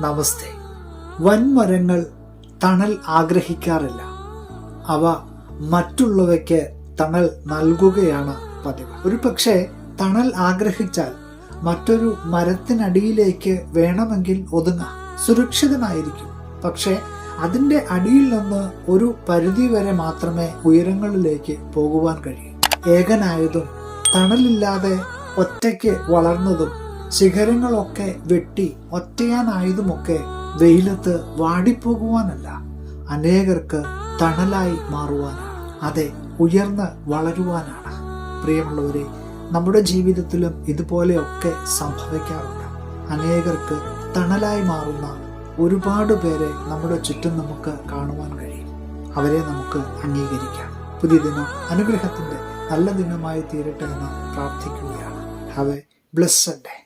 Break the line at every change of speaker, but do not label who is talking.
നമസ്തേ. വൻമരങ്ങൾ തണൽ ആഗ്രഹിക്കാറില്ല. അവ മറ്റുള്ളവയ്ക്ക് തണൽ നൽകുകയാണ് പതിവ്. ഒരു പക്ഷേ തണൽ ആഗ്രഹിച്ചാൽ മറ്റൊരു മരത്തിനടിയിലേക്ക് വേണമെങ്കിൽ ഒതുങ്ങാം, സുരക്ഷിതനായിരിക്കും. പക്ഷെ അതിൻ്റെ അടിയിൽ നിന്ന് ഒരു പരിധി വരെ മാത്രമേ ഉയരങ്ങളിലേക്ക് പോകുവാൻ കഴിയൂ. ഏകനായതും തണലില്ലാതെ ഒറ്റയ്ക്ക് വളർന്നതും ശിഖരങ്ങളൊക്കെ വെട്ടി ഒറ്റയാനായതുമൊക്കെ വെയിലത്ത് വാടിപ്പോകുവാനല്ല, അനേകർക്ക് തണലായി മാറുവാനാണ്. അതെ, ഉയർന്ന് വളരുവാനാണ്. പ്രിയമുള്ളവരെ, നമ്മുടെ ജീവിതത്തിലും ഇതുപോലെയൊക്കെ സംഭവിക്കാറുണ്ട്. അനേകർക്ക് തണലായി മാറുന്ന ഒരുപാട് പേരെ നമ്മുടെ ചുറ്റും നമുക്ക് കാണുവാൻ കഴിയും. അവരെ നമുക്ക് അംഗീകരിക്കാം. പുതിയ ദിനം അനുഗ്രഹത്തിൻ്റെ നല്ല ദിനമായി തീരട്ടെ എന്ന് പ്രാർത്ഥിക്കുകയാണ്. Have A blessed day.